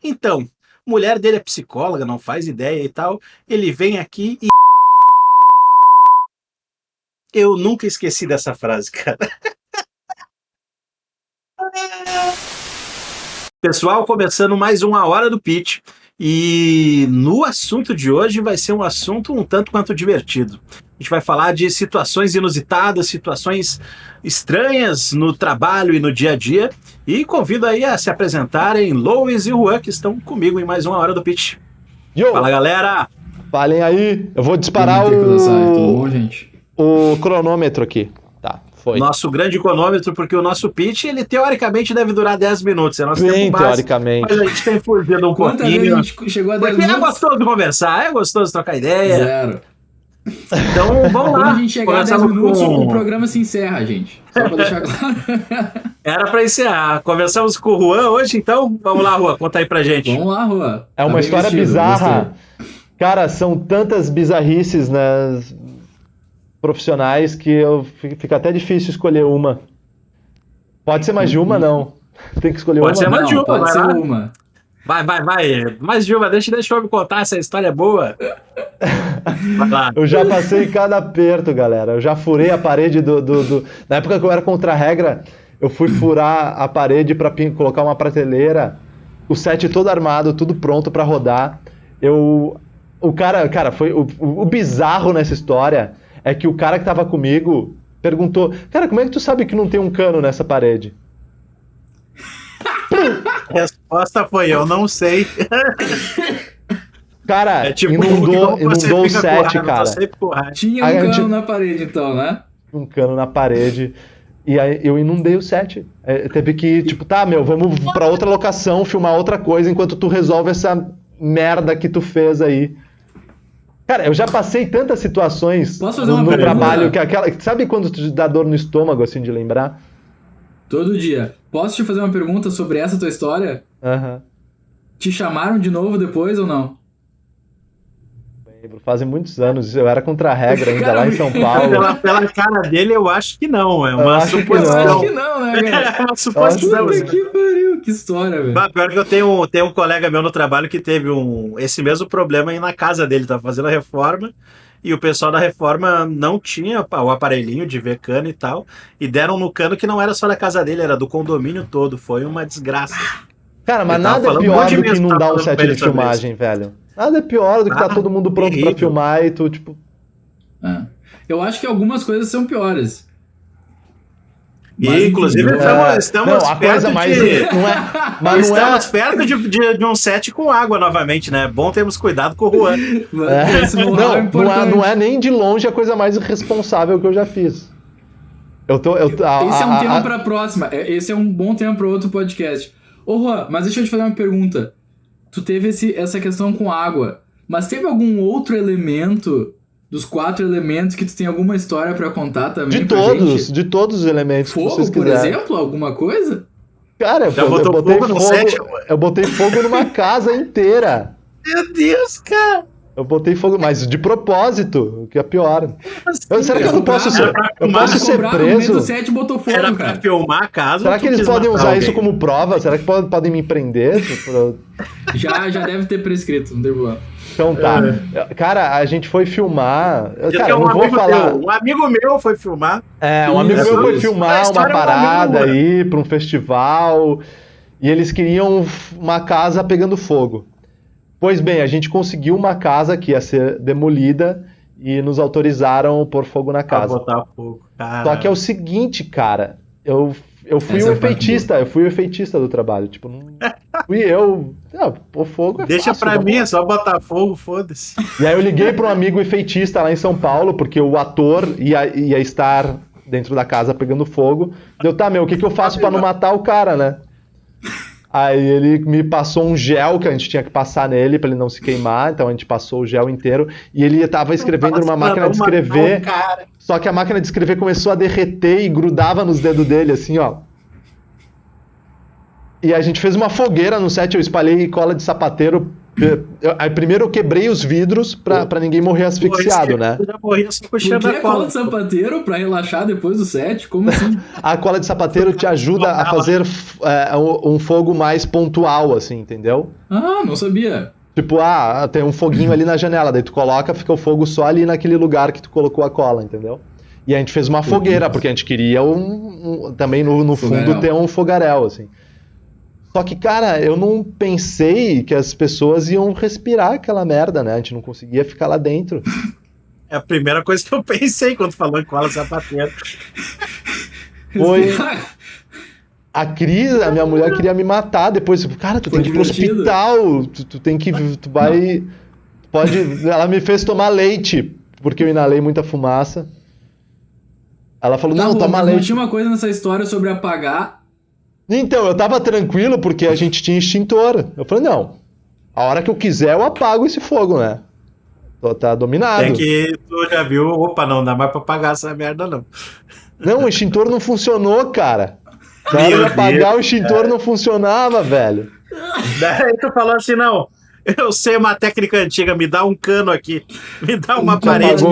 Então, mulher dele é psicóloga, não faz ideia e tal. Ele vem aqui e... Eu nunca esqueci dessa frase, cara. Pessoal, começando mais uma hora do pitch. E no assunto de hoje vai ser um assunto um tanto quanto divertido. A gente vai falar de situações inusitadas, situações estranhas no trabalho e no dia a dia. E convido aí a se apresentarem Lois e Juan, que estão comigo em mais uma hora do pitch. Yo! Fala, galera! Falem aí, eu vou disparar Tudo bom, gente? o cronômetro aqui. Tá, foi. Nosso grande cronômetro, porque o nosso pitch, ele teoricamente deve durar 10 minutos. É nosso Bem, tempo base, teoricamente. mas a gente tem fugido um Quantas vezes pouquinho. a gente chegou a 10 Porque é minutos? gostoso conversar, é gostoso trocar ideia. Zero. Então, vamos lá. Quando a gente chegar a 10 Começamos minutos, com- o programa se encerra, gente. Só pra deixar claro. Era pra encerrar. Conversamos com o Juan hoje, então vamos lá, Juan, conta aí pra gente. Vamos lá, Rua. É uma história bizarra. Cara, são tantas bizarrices, né, profissionais que fica até difícil escolher uma. Pode ser mais de uma, não. Tem que escolher Pode uma. ser mais de uma, Pode vai ser lá. uma. Vai. Mais de uma, deixa eu me contar, essa história é boa. Vai lá. Eu já passei cada aperto, galera. Eu já furei a parede Na época que eu era contra a regra, eu fui furar a parede pra colocar uma prateleira, o set todo armado, tudo pronto pra rodar. O cara, foi o bizarro nessa história é que o cara que tava comigo perguntou: cara, como é que tu sabe que não tem um cano nessa parede? A resposta foi: eu não sei. Cara, É tipo, inundou você o fica com set, raiva, cara. você fica com raiva. Tinha Aí a um gente- cano na parede, então, né? Um cano na parede. E aí eu inundei o set. Teve que, tipo, tá, vamos pra outra locação, filmar outra coisa enquanto tu resolve essa merda que tu fez aí. Cara, eu já passei tantas situações Posso fazer no uma pergunta? trabalho que aquela. Sabe quando te dá dor no estômago, assim, de lembrar? Todo dia. Posso te fazer uma pergunta sobre essa tua história? Aham. Te chamaram de novo depois ou não? Lembro, fazem muitos anos. Eu era contra a regra ainda Cara, lá em São Paulo. Pela cara dele, eu acho que não. É Eu uma acho que Eu suposição. acho que não, né, cara? É uma suposição. Puta que pariu, que história, velho. Bah, pior que eu tenho um colega meu no trabalho que teve esse mesmo problema aí na casa dele, tava fazendo a reforma e o pessoal da reforma não tinha o aparelhinho de ver cano e tal, e deram no cano que não era só da casa dele, era do condomínio todo, foi uma desgraça. Cara, mas Eu tava nada é falando um pior monte de do que vezes, inundar tava um falando set com ele de sobre filmagem, velho. Nada é pior do que tá todo mundo pronto pra terrível. filmar e tu, tipo. É. Eu acho que algumas coisas são piores. E Mas, enfim, inclusive eu- estamos não, a perto coisa mais. de... Não é, mas não é. Estamos perto de um set com água novamente, né? Bom termos cuidado com o Juan. Esse know-how é Não, importante. não é nem de longe a coisa mais irresponsável que eu já fiz. Esse é um tema pra próxima. Esse é um bom tema pra outro podcast. Ô, Juan, mas deixa eu te fazer uma pergunta. Tu teve essa questão com água, mas teve algum outro elemento dos 4 elementos que tu tem alguma história pra contar também De pra todos, gente? de todos os elementos que Fogo, vocês por quiserem. exemplo? Alguma coisa? Cara, Já eu botou botei fogo no fogo. set? Eu botei fogo numa casa inteira. Meu Deus, cara! Eu botei fogo, mas de propósito, o que é pior. Será que eu não posso ser, eu posso ser Cobrar no momento preso? 7 botou fogo, Era pra cara. filmar a casa. Será ou que tu eles quis podem matar usar alguém? isso como prova? Será que podem me prender? Já deve ter prescrito, não tem problema. Então tá. Cara, a gente foi filmar. Diz Cara, que é eu não vou amigo falar. teu. Um amigo meu foi filmar. Um amigo Isso, meu foi isso. filmar A uma história é um parada amigo, aí pra um festival e eles queriam uma casa pegando fogo. Pois bem, a gente conseguiu uma casa que ia ser demolida e nos autorizaram a pôr fogo na Pra casa. botar fogo. Cara. Só que é o seguinte, cara, eu fui Essa é o a parte efeitista, eu fui o efeitista do trabalho, tipo, não fui eu. Pôr fogo é Deixa fácil, pra vamos mim, lá. é só botar fogo, foda-se. E aí eu liguei para um amigo efeitista lá em São Paulo, porque o ator ia estar dentro da casa pegando fogo. Deu, tá, o que eu faço para não matar o cara, né? Aí ele me passou um gel que a gente tinha que passar nele para ele não se queimar, então a gente passou o gel inteiro. E ele tava escrevendo numa máquina de escrever, só que a máquina de escrever começou a derreter e grudava nos dedos dele, assim, ó. E a gente fez uma fogueira no set, eu espalhei cola de sapateiro Aí primeiro eu quebrei os vidros pra ninguém morrer asfixiado, né? Eu já morri só puxando Por que a cola cola. de sapateiro pra relaxar depois do set? Como assim? A cola de sapateiro te ajuda a fazer um fogo mais pontual, assim, entendeu? Ah, não sabia. Tipo, tem um foguinho ali na janela, daí tu coloca, fica o fogo só ali naquele lugar que tu colocou a cola, entendeu? E a gente fez uma fogueira, porque a gente queria também no fundo ter um fogaréu, assim. Só que, cara, eu não pensei que as pessoas iam respirar aquela merda, né? A gente não conseguia ficar lá dentro. É a primeira coisa que eu pensei quando falou em cola sapateiro. Foi... A Cris, a minha mulher, queria me matar depois. Cara, tu tem que ir pro hospital. Tu tem que... Tu vai... Pode... Ela me fez tomar leite, porque eu inalei muita fumaça. Ela falou, não, toma leite. Mas tinha uma coisa nessa história sobre apagar. Então, eu tava tranquilo porque a gente tinha extintor. Eu falei, não, a hora que eu quiser eu apago esse fogo, né? Tá dominado. É que tu já viu, opa, não dá mais pra apagar essa merda, não. Não, o extintor não funcionou, cara. Na hora de apagar, o extintor não funcionava, velho. Daí tu falou assim, não, eu sei uma técnica antiga, me dá um cano aqui, me dá uma parede.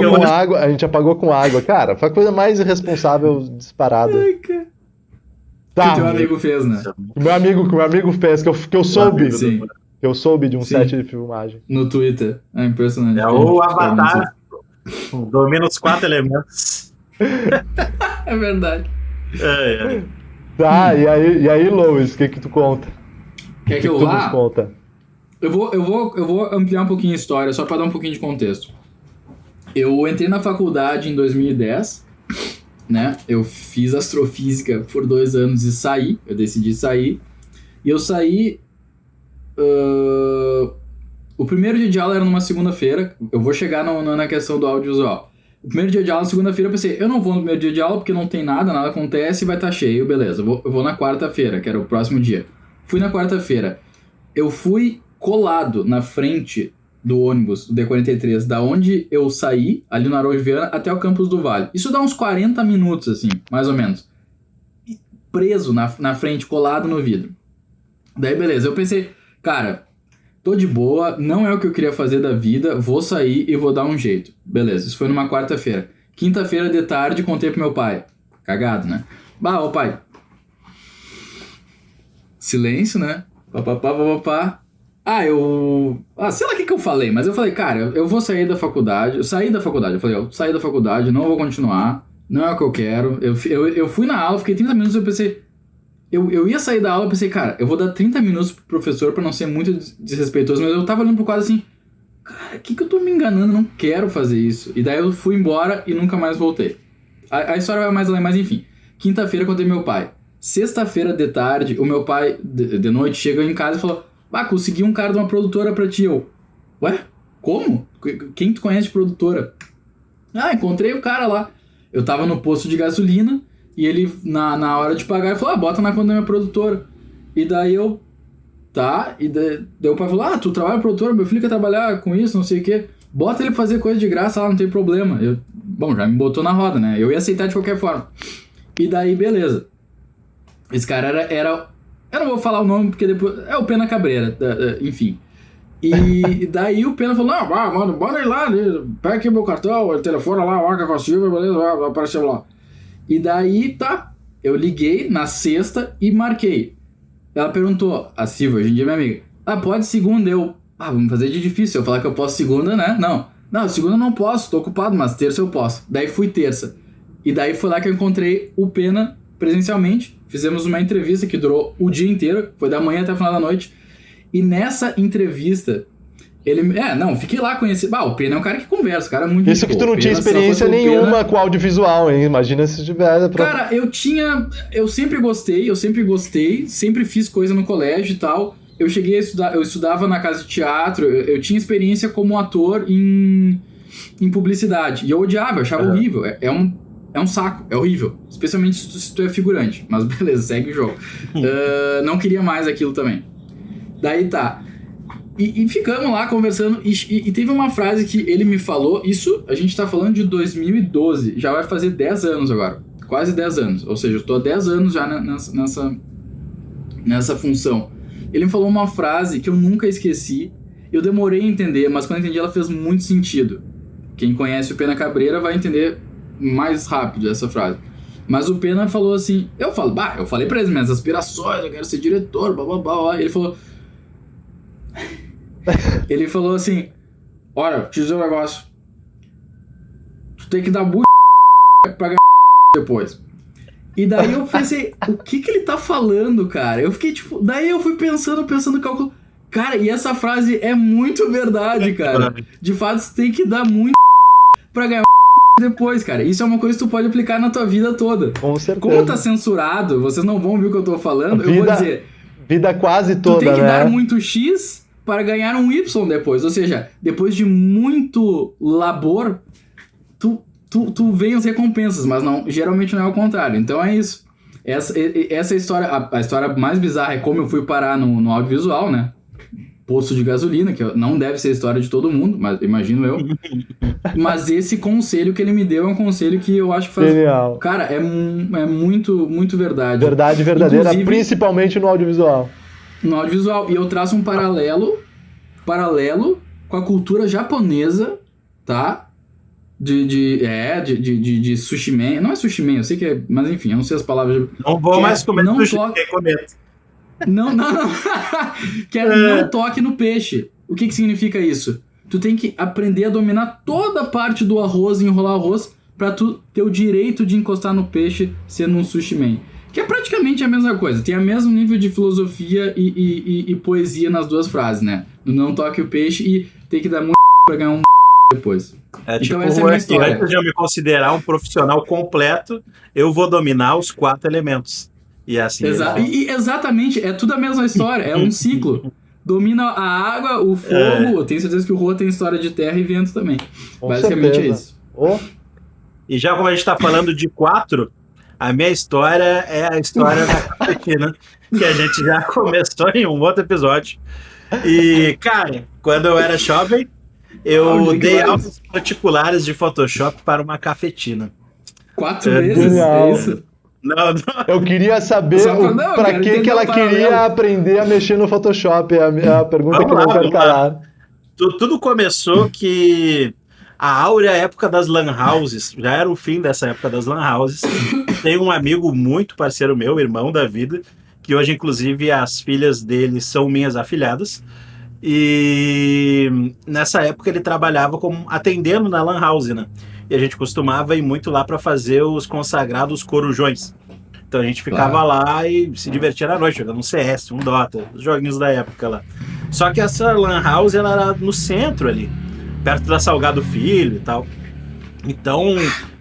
A gente apagou com água. Cara, foi a coisa mais irresponsável disparada. Ai, cara. Tá. Que teu amigo fez, né? Que meu amigo fez, que eu soube. Sim. Que eu soube de um set de filmagem. No Twitter. É impressionante. É o Avatar, domina os 4 elementos. É verdade. Tá, e aí Lois, o que tu conta? Quer que eu tu vá? Nos conta? Eu vou ampliar um pouquinho a história, só pra dar um pouquinho de contexto. Eu entrei na faculdade em 2010, né? Eu fiz astrofísica por 2 anos e saí. Eu decidi sair. E eu saí... O primeiro dia de aula era numa segunda-feira. Eu vou chegar na questão do audiovisual. O primeiro dia de aula, segunda-feira, eu pensei, eu não vou no primeiro dia de aula porque não tem nada acontece e vai estar cheio, beleza. Eu vou na quarta-feira, que era o próximo dia. Fui na quarta-feira. Eu fui colado na frente do ônibus, do D43, da onde eu saí, ali no Araújo Viana, até o Campus do Vale. Isso dá uns 40 minutos, assim, mais ou menos. Preso na frente, colado no vidro. Daí, beleza, eu pensei, cara, tô de boa, não é o que eu queria fazer da vida, vou sair e vou dar um jeito. Beleza, isso foi numa quarta-feira. Quinta-feira de tarde, contei pro meu pai. Cagado, né? Ô pai. Silêncio, né? Papapá. Sei lá o que eu falei, mas eu falei, cara, eu vou sair da faculdade. Eu saí da faculdade, eu falei, eu saí da faculdade, não vou continuar, não é o que eu quero. Eu fui na aula, fiquei 30 minutos, eu pensei... Eu ia sair da aula, eu pensei, cara, eu vou dar 30 minutos pro professor pra não ser muito desrespeitoso, mas eu tava olhando pro quadro assim, cara, o que eu tô me enganando? Não quero fazer isso. E daí eu fui embora e nunca mais voltei. A história vai mais além, mas enfim. Quinta-feira contei meu pai. Sexta-feira de tarde, o meu pai, de noite, chegou em casa e falou, consegui um cara de uma produtora pra ti. Eu, ué? Como? Quem tu conhece de produtora? Encontrei o cara lá. Eu tava no posto de gasolina e ele, na hora de pagar, ele falou, bota na conta da minha produtora. E daí eu, tá, e daí o pai falou, tu trabalha na produtora, meu filho quer trabalhar com isso, não sei o quê. Bota ele pra fazer coisa de graça lá, não tem problema. Já me botou na roda, né? Eu ia aceitar de qualquer forma. E daí, beleza. Esse cara era eu não vou falar o nome porque depois... É o Pena Cabreira, enfim. E daí o Pena falou, mano, bora ir lá, pega aqui meu cartão, telefona lá, marca com a Silvia, beleza, apareceu lá. E daí, tá, eu liguei na sexta e marquei. Ela perguntou, a Silvia, hoje em dia é minha amiga, pode segunda? Eu, vamos fazer de difícil, eu falar que eu posso segunda, né? Não, segunda eu não posso, tô ocupado, mas terça eu posso. Daí fui terça. E daí foi lá que eu encontrei o Pena presencialmente. Fizemos uma entrevista que durou o dia inteiro, foi da manhã até o final da noite. E nessa entrevista, ele... fiquei lá conhecendo... o Pena é um cara que conversa, o cara é muito... Isso que tu não tinha experiência nenhuma com audiovisual, hein? Imagina se tiver... Cara, eu sempre gostei, sempre fiz coisa no colégio e tal. Eu cheguei a estudar, eu estudava na casa de teatro, eu tinha experiência como ator em publicidade. E eu odiava, eu achava horrível. É um saco, é horrível. Especialmente se tu é figurante. Mas beleza, segue o jogo. Não queria mais aquilo também. Daí tá. E ficamos lá conversando. E teve uma frase que ele me falou. Isso a gente tá falando de 2012. Já vai fazer 10 anos agora. Quase 10 anos. Ou seja, eu tô há 10 anos já nessa função. Ele me falou uma frase que eu nunca esqueci. Eu demorei a entender, mas quando eu entendi ela fez muito sentido. Quem conhece o Pena Cabreira vai entender mais rápido essa frase. Mas o Pena falou assim, eu falei pra ele minhas aspirações, eu quero ser diretor, blá blá blá. E ele falou assim, olha, te dizer um negócio, tu tem que dar muito pra ganhar depois. E daí eu pensei, o que ele tá falando, cara? Eu fiquei tipo, daí eu fui pensando cálculo. Cara, e essa frase é muito verdade, cara. De fato, você tem que dar muito pra ganhar depois, cara. Isso é uma coisa que tu pode aplicar na tua vida toda. Com certeza. Como tá censurado, vocês não vão ver o que eu tô falando, eu vou dizer... Vida quase toda, tu tem que né? dar muito X para ganhar um Y depois. Ou seja, depois de muito labor, tu vem as recompensas, mas não, geralmente não é o contrário. Então é isso. Essa história, a história mais bizarra é como eu fui parar no audiovisual, né? Posto de gasolina, que não deve ser a história de todo mundo, mas imagino eu. Mas esse conselho que ele me deu é um conselho que eu acho que faz... Genial. Cara, é muito, muito verdade. Verdade verdadeira, inclusive, principalmente no audiovisual. No audiovisual. E eu traço um paralelo com a cultura japonesa, tá? De sushi man. Não é sushi man, eu sei que é... Mas enfim, eu não sei as palavras... Não vou mais comer sushi, Não. Que é não toque no peixe. O que significa isso? Tu tem que aprender a dominar toda a parte do arroz e enrolar o arroz pra tu ter o direito de encostar no peixe sendo um sushi man. Que é praticamente a mesma coisa. Tem o mesmo nível de filosofia e poesia nas duas frases, né? Não toque o peixe e tem que dar muito pra ganhar um depois. Então essa é a minha história. Antes de eu me considerar um profissional completo, eu vou dominar os 4 elementos. E assim. Exatamente, é tudo a mesma história, é um ciclo. Domina a água, o fogo. Eu tenho certeza que o Rô tem história de terra e vento também. Com basicamente certeza. É isso. E já como a gente tá falando de 4, a minha história é a história da cafetina, que a gente já começou em um outro episódio. E, cara, quando eu era jovem, eu dei aulas particulares de Photoshop para uma cafetina. 4 vezes? Genial. É isso? Não. Eu queria saber pra que ela queria aprender a mexer no Photoshop. É a pergunta que não quero calar. Tudo começou que a áurea época das lan houses, já era o fim dessa época das lan houses. Tem um amigo muito parceiro meu, irmão da vida, que hoje inclusive as filhas dele são minhas afilhadas. E nessa época ele trabalhava como atendendo na lan house, né? E a gente costumava ir muito lá para fazer os consagrados corujões. Então a gente ficava lá e se divertia na noite, jogando um CS, um Dota, os joguinhos da época lá. Só que essa lan house, ela era no centro ali, perto da Salgado Filho e tal. Então,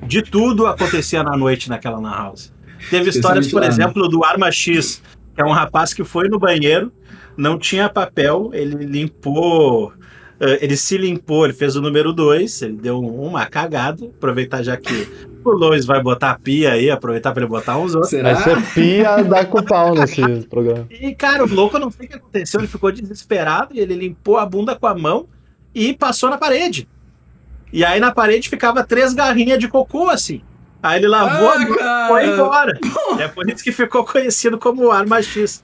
de tudo acontecia na noite naquela lan house. Teve histórias, por exemplo, do Arma X, que é um rapaz que foi no banheiro, não tinha papel, ele limpou... Ele se limpou, ele fez o número 2, ele deu uma cagada, aproveitar já que o Lois vai botar a pia aí, aproveitar para ele botar uns outros. Será? Vai ser pia dá com pau nesse programa. E, cara, o louco, eu não sei o que aconteceu, ele ficou desesperado e ele limpou a bunda com a mão e passou na parede. E aí na parede ficava 3 garrinhas de cocô, assim. Aí ele lavou e foi embora. É por isso que ficou conhecido como Arma X.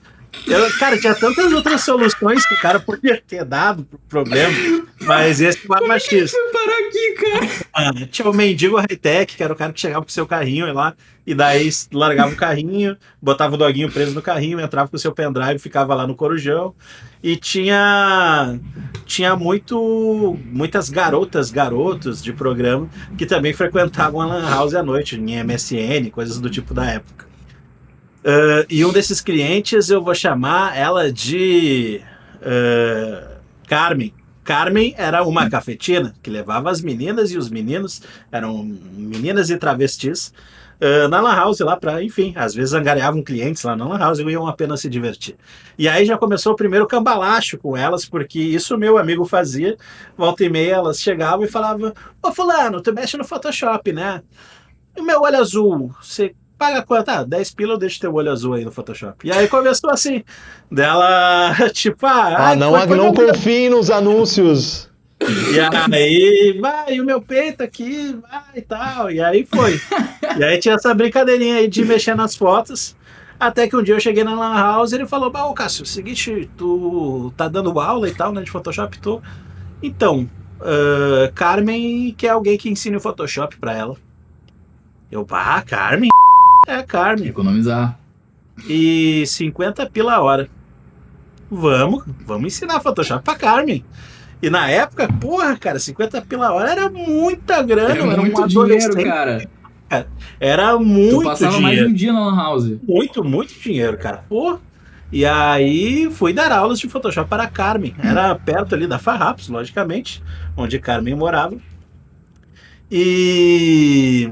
Cara, tinha tantas outras soluções que o cara podia ter dado pro problema, mas esse foi o Arma X. Foi parar aqui, cara. Tinha o mendigo high-tech, que era o cara que chegava com o seu carrinho lá, e daí largava o carrinho, botava o doguinho preso no carrinho, entrava com o seu pendrive e ficava lá no corujão. E tinha muitas garotos de programa que também frequentavam a lan house à noite, em MSN, coisas do tipo da época. E um desses clientes eu vou chamar ela de Carmen. Carmen era uma cafetina que levava as meninas e os meninos, eram meninas e travestis, na lan house lá para, enfim, às vezes angariavam clientes lá na lan house e iam apenas se divertir. E aí já começou o primeiro cambalacho com elas, porque isso meu amigo fazia. Volta e meia elas chegavam e falavam: ô fulano, tu mexe no Photoshop, né? E o meu olho azul, você paga quanto? 10 pila, eu deixo teu olho azul aí no Photoshop. E aí começou assim, dela, tipo, não confie nos anúncios. E aí, vai, o meu peito aqui, vai e tal. E aí foi. E aí tinha essa brincadeirinha aí de mexer nas fotos. Até que um dia eu cheguei na Lan House e ele falou, ô Cássio, seguinte, tu tá dando aula e tal, né, de Photoshop, tô... Então, Carmen quer alguém que ensine o Photoshop pra ela. Eu, Carmen? É, Carmen. Economizar. E 50 pila a hora. Vamos ensinar Photoshop pra Carmen. E na época, porra, cara, 50 pila a hora era muita grana. Era muito dinheiro, cara. Era muito dinheiro. Tu passava mais de um dia na Lan House. Muito dinheiro, cara. Pô. E aí fui dar aulas de Photoshop para a Carmen. Era perto ali da Farrapos, logicamente, onde Carmen morava. E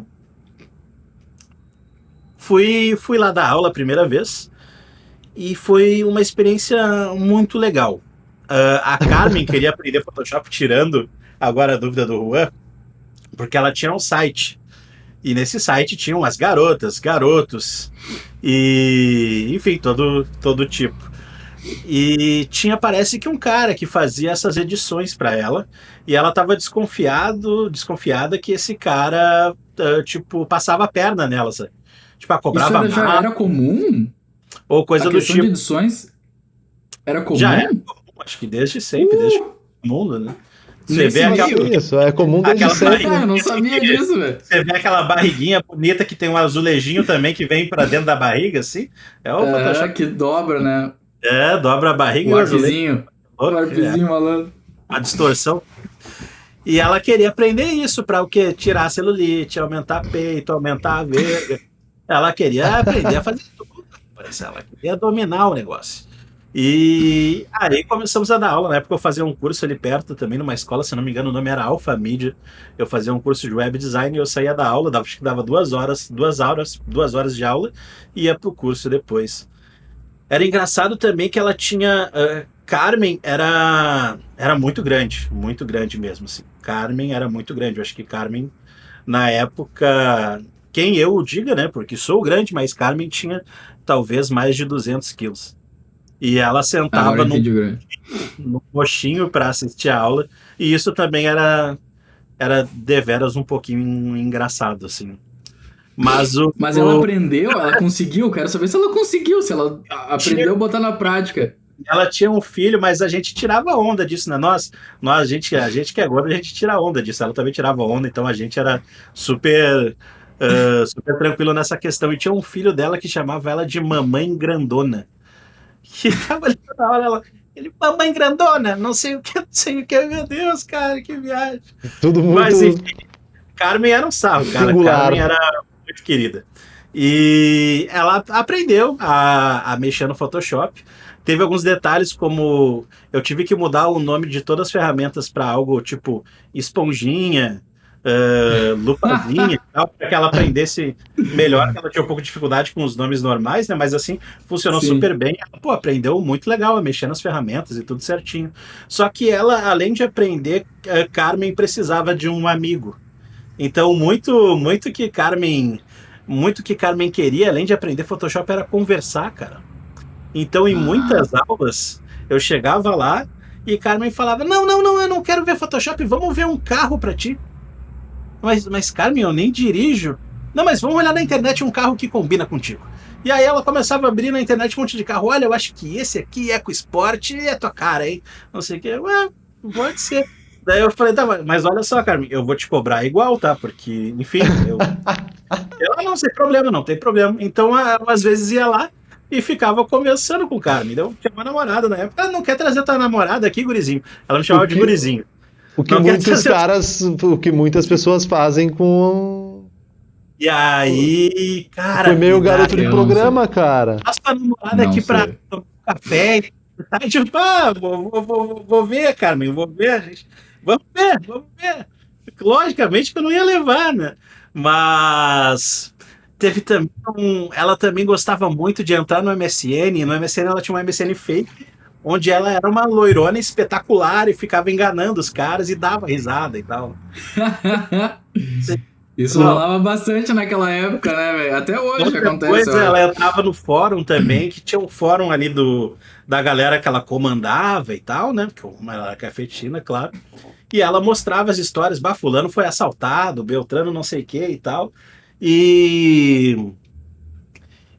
fui lá dar aula a primeira vez. E foi uma experiência muito legal. A Carmen queria aprender Photoshop, tirando agora a dúvida do Juan, porque ela tinha um site. E nesse site tinham as garotas, garotos, e enfim, todo tipo. E tinha, parece que um cara que fazia essas edições para ela, e ela estava desconfiada que esse cara, tipo, passava a perna nela, sabe? Tipo, cobrava Isso já era comum? Ou coisa do tipo. De edições era comum? Já era comum, acho que desde sempre, desde o mundo, né? Você vê isso, é comum desde sempre. Eu não sabia disso, velho. Você vê aquela barriguinha bonita que tem um azulejinho também que vem pra dentro da barriga, assim. É o Photoshop. Que dobra, né? Dobra a barriga. O arpezinho. Malandro. A distorção. E ela queria aprender isso pra o quê? Tirar a celulite, aumentar peito, aumentar a verga. Ela queria aprender a fazer tudo. Ela queria dominar o negócio. E aí começamos a dar aula. Na época eu fazia um curso ali perto também, numa escola, se não me engano o nome era Alpha Media. Eu fazia um curso de web design e eu saía da aula, acho que dava 2 horas de aula e ia pro curso depois. Era engraçado também que ela tinha... Carmen era muito grande mesmo, assim. Carmen era muito grande. Eu acho que Carmen, na época, quem eu diga, né, porque sou grande, mas Carmen tinha talvez mais de 200 quilos. E ela sentava no coxinho para assistir a aula. E isso também era deveras um pouquinho engraçado, assim. Mas ela aprendeu? Ela conseguiu? Quero saber se ela conseguiu, se ela aprendeu a botar na prática. Ela tinha um filho, mas a gente tirava onda disso, né? A gente que é gordo, a gente tira onda disso. Ela também tirava onda, então a gente era super tranquilo nessa questão. E tinha um filho dela que chamava ela de Mamãe Grandona. Que tava ali na hora, ele, mamãe grandona, não sei o que, meu Deus, cara, que viagem. Tudo muito... Mas enfim, Carmen era um sarro, cara, singular. Carmen era muito querida. E ela aprendeu a mexer no Photoshop. Teve alguns detalhes, como eu tive que mudar o nome de todas as ferramentas para algo tipo esponjinha, lupazinha e tal, para que ela aprendesse melhor, que ela tinha um pouco de dificuldade com os nomes normais, né? Mas assim, funcionou super bem. Ela, aprendeu muito legal a mexer nas ferramentas e tudo certinho. Só que ela, além de aprender, Carmen precisava de um amigo. Então, muito que Carmen queria, além de aprender Photoshop, era conversar, cara. Então, em muitas aulas, eu chegava lá e Carmen falava, não, eu não quero ver Photoshop, vamos ver um carro pra ti. Mas Carmen, eu nem dirijo. Não, mas vamos olhar na internet um carro que combina contigo. E aí ela começava a abrir na internet um monte de carro. Olha, eu acho que esse aqui, EcoSport, é tua cara, hein? Não sei o que. Pode ser. Daí eu falei, tá, mas olha só, Carmen, eu vou te cobrar igual, tá? Porque, enfim, ela não tem problema. Então, eu, às vezes ia lá e ficava conversando com o Carmen. Eu tinha uma namorada na época. Não quer trazer tua namorada aqui, gurizinho? Ela me chamava de gurizinho. O que muitas pessoas fazem com... E aí, cara... Foi meio garoto de programa, cara. Passa a namorada aqui pra tomar um café. Aí, tipo, vou ver, Carmen, vou ver, gente. Vamos ver. Logicamente que eu não ia levar, né? Mas... Teve também ela também gostava muito de entrar no MSN. No MSN ela tinha um MSN fake, onde ela era uma loirona espetacular e ficava enganando os caras e dava risada e tal. Isso rolava bastante naquela época, né, velho? Até hoje acontece. Depois ela entrava no fórum também, que tinha um fórum ali da galera que ela comandava e tal, né? Porque ela era cafetina, claro. E ela mostrava as histórias, fulano foi assaltado, Beltrano não sei o que e tal. E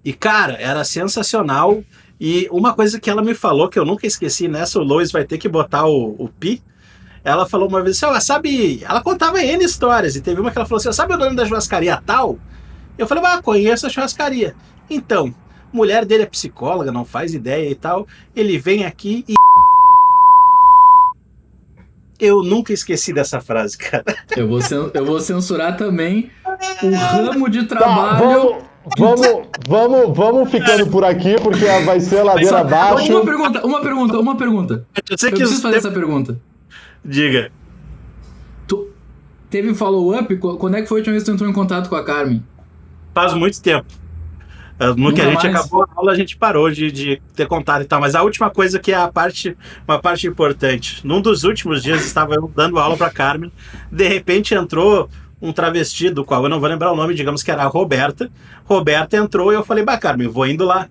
E, cara, era sensacional. E uma coisa que ela me falou, que eu nunca esqueci, nessa o Lois vai ter que botar o pi. Ela falou uma vez assim, sabe... Ela contava N histórias, e teve uma que ela falou assim, sabe o nome da churrascaria tal? Eu falei, conheço a churrascaria. Então, mulher dele é psicóloga, não faz ideia e tal. Ele vem aqui e... Eu nunca esqueci dessa frase, cara. Eu vou censurar também o ramo de trabalho... Vamos ficando por aqui, porque vai ser ladeira abaixo. Uma pergunta. Eu preciso fazer essa pergunta. Diga. Tu teve follow-up? Quando é que foi a última vez que tu entrou em contato com a Carmen? Faz muito tempo. No que a gente acabou a aula, a gente parou de ter contato e tal. Mas a última coisa que é uma parte importante. Num dos últimos dias, estava eu dando aula pra Carmen. De repente entrou um travesti, do qual eu não vou lembrar o nome, digamos que era a Roberta. Roberta entrou e eu falei, Carmen, vou indo lá.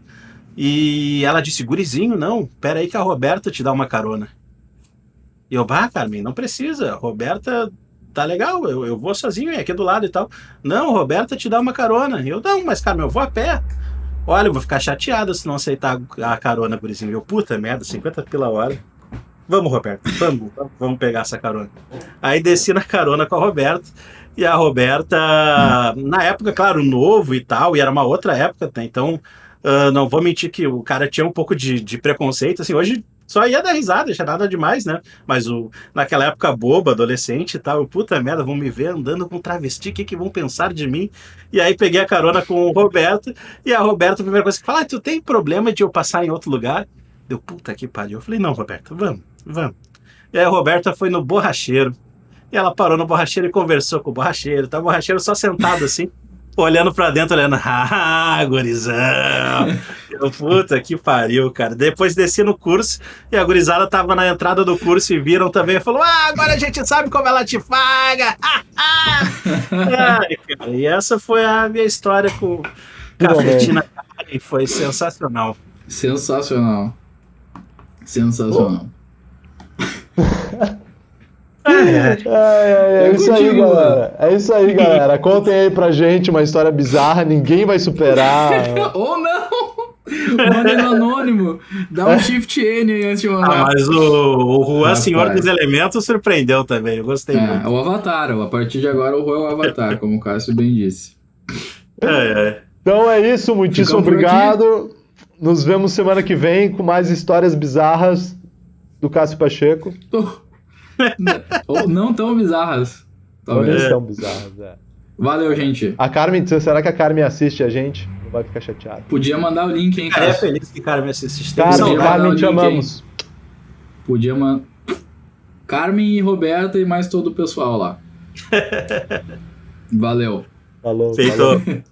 E ela disse, gurizinho, não, pera aí que a Roberta te dá uma carona. E eu, Carmen, não precisa, a Roberta tá legal, eu vou sozinho, é aqui do lado e tal. Não, Roberta te dá uma carona. Eu, não, mas Carmen, eu vou a pé. Olha, eu vou ficar chateada se não aceitar a carona, gurizinho. Eu, puta merda, 50 pila a hora. Vamos, Roberta, vamos pegar essa carona. Aí desci na carona com a Roberta. E a Roberta, na época, claro, novo e tal, e era uma outra época, né? Então, não vou mentir que o cara tinha um pouco de preconceito, assim, hoje só ia dar risada, tinha nada demais, né? Mas naquela época boba, adolescente e tal, puta merda, vão me ver andando com travesti, o que vão pensar de mim? E aí peguei a carona com o Roberto, e a Roberta, a primeira coisa que fala, tu tem problema de eu passar em outro lugar? Deu, puta que pariu. Eu falei, não, Roberta, vamos. E aí a Roberta foi no borracheiro, e ela parou no borracheiro e conversou com o borracheiro, tá? O borracheiro só sentado assim, olhando pra dentro, olhando, gurizão. Eu, puta que pariu, cara. Depois desci no curso e a gurizada tava na entrada do curso e viram também. Falou, agora a gente sabe como ela te paga. Ai, cara, e essa foi a minha história com Cafetina, e foi sensacional. Sensacional. É isso aí, galera. É isso aí, galera. Contem aí pra gente uma história bizarra, ninguém vai superar. Ou não! Manda no anônimo. Dá um shift N aí antes de mandar. Mas o Juan, Senhor dos Elementos, surpreendeu também. Eu gostei muito. O Avatar. A partir de agora, o Juan é o Avatar, como o Cássio bem disse. Então é isso, muitíssimo obrigado. Nos vemos semana que vem com mais histórias bizarras do Cássio Pacheco. Ou não tão bizarras. Talvez. Não tão bizarras, Valeu, gente. A Carmen, será que a Carmen assiste a gente? Não vai ficar chateada. Podia mandar o link, hein, cara. É feliz que Carmen assiste. Carmen, te amamos. Podia mandar. Carmen e Roberta e mais todo o pessoal lá. Valeu. Falou. Feito.